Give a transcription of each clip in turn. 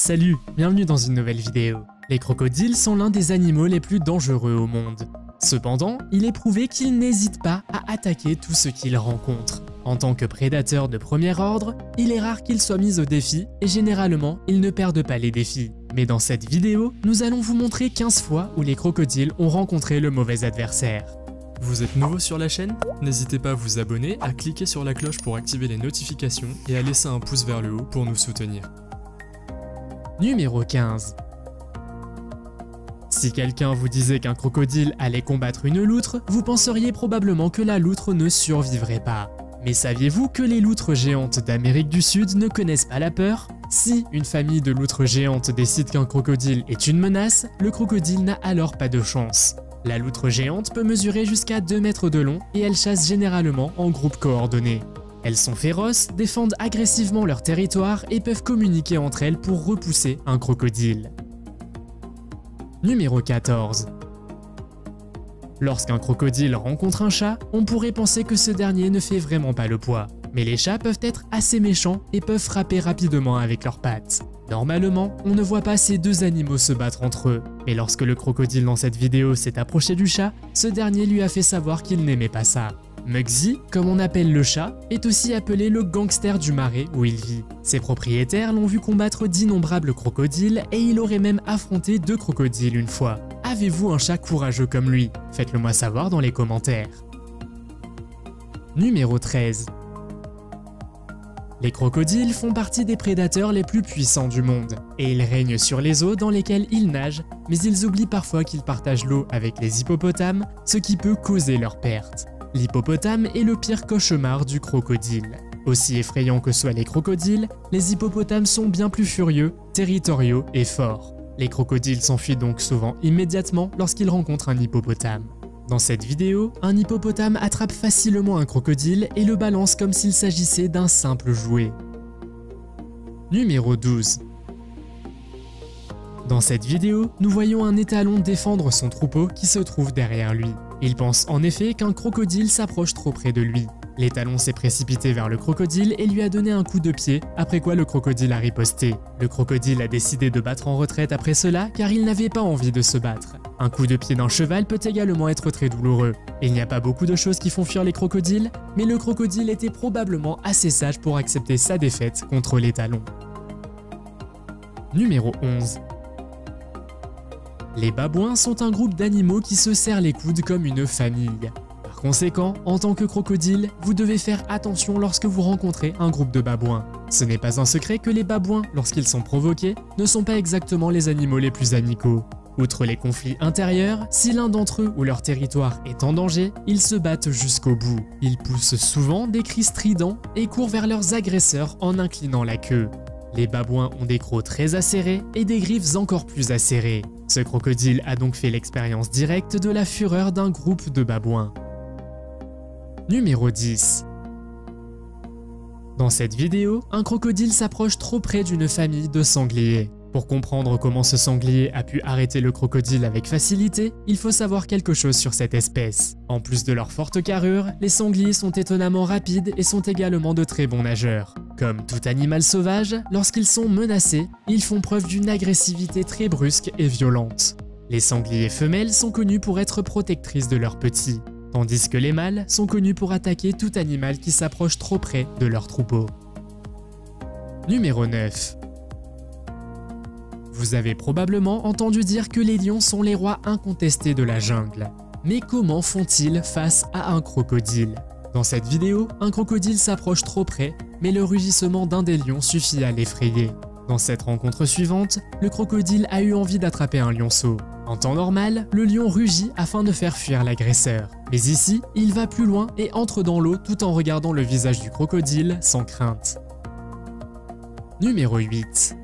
Salut, bienvenue dans une nouvelle vidéo. Les crocodiles sont l'un des animaux les plus dangereux au monde. Cependant, il est prouvé qu'ils n'hésitent pas à attaquer tout ce qu'ils rencontrent. En tant que prédateurs de premier ordre, il est rare qu'ils soient mis au défi et généralement, ils ne perdent pas les défis. Mais dans cette vidéo, nous allons vous montrer 15 fois où les crocodiles ont rencontré le mauvais adversaire. Vous êtes nouveau sur la chaîne? N'hésitez pas à vous abonner, à cliquer sur la cloche pour activer les notifications et à laisser un pouce vers le haut pour nous soutenir. Numéro 15. Si quelqu'un vous disait qu'un crocodile allait combattre une loutre, vous penseriez probablement que la loutre ne survivrait pas. Mais saviez-vous que les loutres géantes d'Amérique du Sud ne connaissent pas la peur? Si une famille de loutres géantes décide qu'un crocodile est une menace, le crocodile n'a alors pas de chance. La loutre géante peut mesurer jusqu'à 2 mètres de long et elle chasse généralement en groupe coordonné. Elles sont féroces, défendent agressivement leur territoire et peuvent communiquer entre elles pour repousser un crocodile. Numéro 14. Lorsqu'un crocodile rencontre un chat, on pourrait penser que ce dernier ne fait vraiment pas le poids. Mais les chats peuvent être assez méchants et peuvent frapper rapidement avec leurs pattes. Normalement, on ne voit pas ces deux animaux se battre entre eux, mais lorsque le crocodile dans cette vidéo s'est approché du chat, ce dernier lui a fait savoir qu'il n'aimait pas ça. Muggsy, comme on appelle le chat, est aussi appelé le gangster du marais où il vit. Ses propriétaires l'ont vu combattre d'innombrables crocodiles et il aurait même affronté 2 crocodiles une fois. Avez-vous un chat courageux comme lui? Faites-le moi savoir dans les commentaires. Numéro 13. Les crocodiles font partie des prédateurs les plus puissants du monde, et ils règnent sur les eaux dans lesquelles ils nagent, mais ils oublient parfois qu'ils partagent l'eau avec les hippopotames, ce qui peut causer leur perte. L'hippopotame est le pire cauchemar du crocodile. Aussi effrayants que soient les crocodiles, les hippopotames sont bien plus furieux, territoriaux et forts. Les crocodiles s'enfuient donc souvent immédiatement lorsqu'ils rencontrent un hippopotame. Dans cette vidéo, un hippopotame attrape facilement un crocodile et le balance comme s'il s'agissait d'un simple jouet. Numéro 12. Dans cette vidéo, nous voyons un étalon défendre son troupeau qui se trouve derrière lui. Il pense en effet qu'un crocodile s'approche trop près de lui. L'étalon s'est précipité vers le crocodile et lui a donné un coup de pied, après quoi le crocodile a riposté. Le crocodile a décidé de battre en retraite après cela car il n'avait pas envie de se battre. Un coup de pied d'un cheval peut également être très douloureux. Il n'y a pas beaucoup de choses qui font fuir les crocodiles, mais le crocodile était probablement assez sage pour accepter sa défaite contre l'étalon. Numéro 11. Les babouins sont un groupe d'animaux qui se serrent les coudes comme une famille. Par conséquent, en tant que crocodile, vous devez faire attention lorsque vous rencontrez un groupe de babouins. Ce n'est pas un secret que les babouins, lorsqu'ils sont provoqués, ne sont pas exactement les animaux les plus amicaux. Outre les conflits intérieurs, si l'un d'entre eux ou leur territoire est en danger, ils se battent jusqu'au bout. Ils poussent souvent des cris stridents et courent vers leurs agresseurs en inclinant la queue. Les babouins ont des crocs très acérés et des griffes encore plus acérées. Ce crocodile a donc fait l'expérience directe de la fureur d'un groupe de babouins. Numéro 10. Dans cette vidéo, un crocodile s'approche trop près d'une famille de sangliers. Pour comprendre comment ce sanglier a pu arrêter le crocodile avec facilité, il faut savoir quelque chose sur cette espèce. En plus de leur forte carrure, les sangliers sont étonnamment rapides et sont également de très bons nageurs. Comme tout animal sauvage, lorsqu'ils sont menacés, ils font preuve d'une agressivité très brusque et violente. Les sangliers femelles sont connus pour être protectrices de leurs petits, tandis que les mâles sont connus pour attaquer tout animal qui s'approche trop près de leur troupeau. Numéro 9. Vous avez probablement entendu dire que les lions sont les rois incontestés de la jungle. Mais comment font-ils face à un crocodile? Dans cette vidéo, un crocodile s'approche trop près, mais le rugissement d'un des lions suffit à l'effrayer. Dans cette rencontre suivante, le crocodile a eu envie d'attraper un lionceau. En temps normal, le lion rugit afin de faire fuir l'agresseur. Mais ici, il va plus loin et entre dans l'eau tout en regardant le visage du crocodile sans crainte. Numéro 8.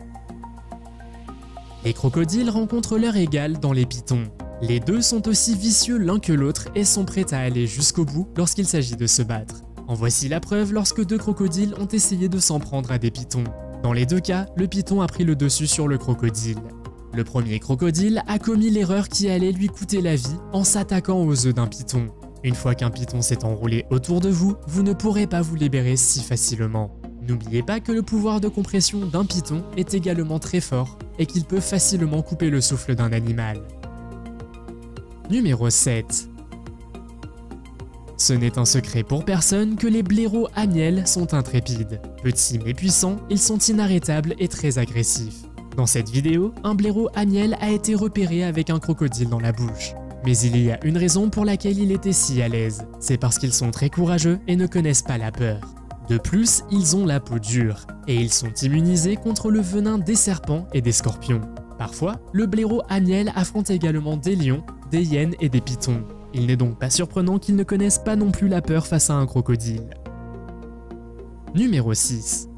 Les crocodiles rencontrent leur égal dans les pythons. Les deux sont aussi vicieux l'un que l'autre et sont prêts à aller jusqu'au bout lorsqu'il s'agit de se battre. En voici la preuve lorsque 2 crocodiles ont essayé de s'en prendre à des pythons. Dans les 2 cas, le python a pris le dessus sur le crocodile. Le premier crocodile a commis l'erreur qui allait lui coûter la vie en s'attaquant aux œufs d'un python. Une fois qu'un python s'est enroulé autour de vous, vous ne pourrez pas vous libérer si facilement. N'oubliez pas que le pouvoir de compression d'un python est également très fort et qu'il peut facilement couper le souffle d'un animal. Numéro 7. Ce n'est un secret pour personne que les blaireaux à miel sont intrépides. Petits mais puissants, ils sont inarrêtables et très agressifs. Dans cette vidéo, un blaireau à miel a été repéré avec un crocodile dans la bouche. Mais il y a une raison pour laquelle il était si à l'aise, c'est parce qu'ils sont très courageux et ne connaissent pas la peur. De plus, ils ont la peau dure, et ils sont immunisés contre le venin des serpents et des scorpions. Parfois, le blaireau à miel affronte également des lions, des hyènes et des pythons. Il n'est donc pas surprenant qu'ils ne connaissent pas non plus la peur face à un crocodile. Numéro 6.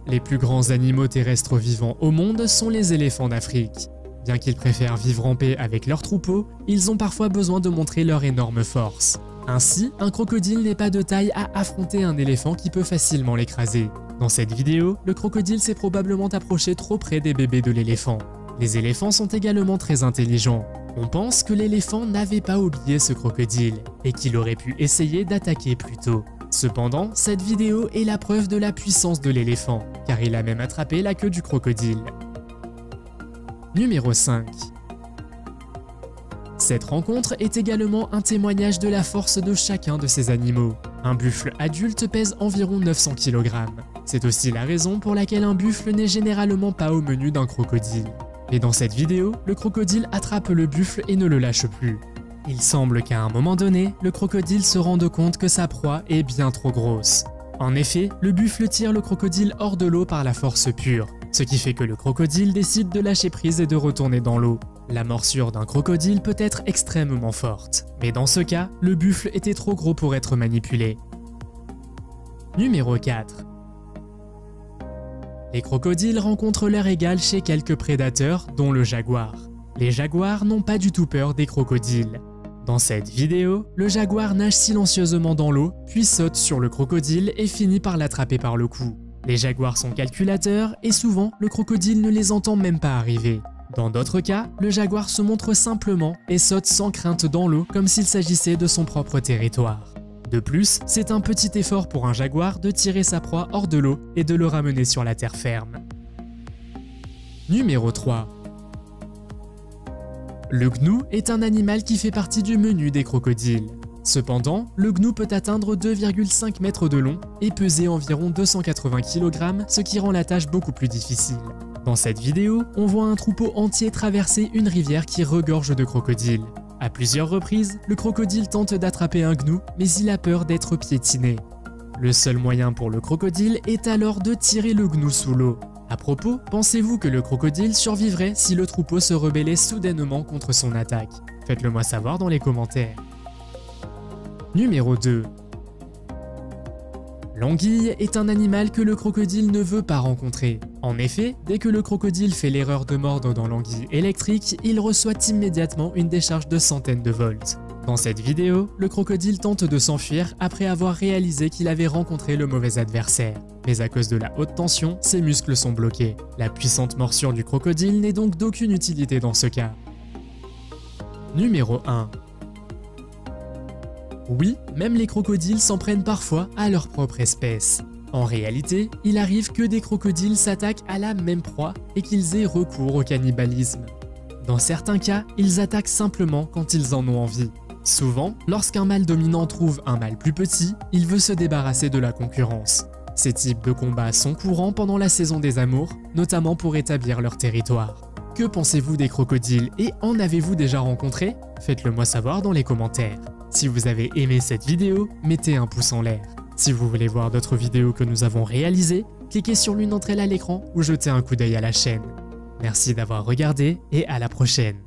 Les plus grands animaux terrestres vivants au monde sont les éléphants d'Afrique. Bien qu'ils préfèrent vivre en paix avec leurs troupeaux, ils ont parfois besoin de montrer leur énorme force. Ainsi, un crocodile n'est pas de taille à affronter un éléphant qui peut facilement l'écraser. Dans cette vidéo, le crocodile s'est probablement approché trop près des bébés de l'éléphant. Les éléphants sont également très intelligents. On pense que l'éléphant n'avait pas oublié ce crocodile et qu'il aurait pu essayer d'attaquer plus tôt. Cependant, cette vidéo est la preuve de la puissance de l'éléphant, car il a même attrapé la queue du crocodile. Numéro 5. Cette rencontre est également un témoignage de la force de chacun de ces animaux. Un buffle adulte pèse environ 900 kg. C'est aussi la raison pour laquelle un buffle n'est généralement pas au menu d'un crocodile. Mais dans cette vidéo, le crocodile attrape le buffle et ne le lâche plus. Il semble qu'à un moment donné, le crocodile se rende compte que sa proie est bien trop grosse. En effet, le buffle tire le crocodile hors de l'eau par la force pure, ce qui fait que le crocodile décide de lâcher prise et de retourner dans l'eau. La morsure d'un crocodile peut être extrêmement forte, mais dans ce cas, le buffle était trop gros pour être manipulé. Numéro 4. Les crocodiles rencontrent leur égal chez quelques prédateurs, dont le jaguar. Les jaguars n'ont pas du tout peur des crocodiles. Dans cette vidéo, le jaguar nage silencieusement dans l'eau, puis saute sur le crocodile et finit par l'attraper par le cou. Les jaguars sont calculateurs et souvent, le crocodile ne les entend même pas arriver. Dans d'autres cas, le jaguar se montre simplement et saute sans crainte dans l'eau comme s'il s'agissait de son propre territoire. De plus, c'est un petit effort pour un jaguar de tirer sa proie hors de l'eau et de le ramener sur la terre ferme. Numéro 3. Le gnou est un animal qui fait partie du menu des crocodiles. Cependant, le gnou peut atteindre 2,5 mètres de long et peser environ 280 kg, ce qui rend la tâche beaucoup plus difficile. Dans cette vidéo, on voit un troupeau entier traverser une rivière qui regorge de crocodiles. À plusieurs reprises, le crocodile tente d'attraper un gnou, mais il a peur d'être piétiné. Le seul moyen pour le crocodile est alors de tirer le gnou sous l'eau. À propos, pensez-vous que le crocodile survivrait si le troupeau se rebellait soudainement contre son attaque? Faites-le moi savoir dans les commentaires. Numéro 2. L'anguille est un animal que le crocodile ne veut pas rencontrer. En effet, dès que le crocodile fait l'erreur de mordre dans l'anguille électrique, il reçoit immédiatement une décharge de centaines de volts. Dans cette vidéo, le crocodile tente de s'enfuir après avoir réalisé qu'il avait rencontré le mauvais adversaire. Mais à cause de la haute tension, ses muscles sont bloqués. La puissante morsure du crocodile n'est donc d'aucune utilité dans ce cas. Numéro 1. Oui, même les crocodiles s'en prennent parfois à leur propre espèce. En réalité, il arrive que des crocodiles s'attaquent à la même proie et qu'ils aient recours au cannibalisme. Dans certains cas, ils attaquent simplement quand ils en ont envie. Souvent, lorsqu'un mâle dominant trouve un mâle plus petit, il veut se débarrasser de la concurrence. Ces types de combats sont courants pendant la saison des amours, notamment pour établir leur territoire. Que pensez-vous des crocodiles et en avez-vous déjà rencontré? Faites-le moi savoir dans les commentaires. Si vous avez aimé cette vidéo, mettez un pouce en l'air. Si vous voulez voir d'autres vidéos que nous avons réalisées, cliquez sur l'une d'entre elles à l'écran ou jetez un coup d'œil à la chaîne. Merci d'avoir regardé et à la prochaine.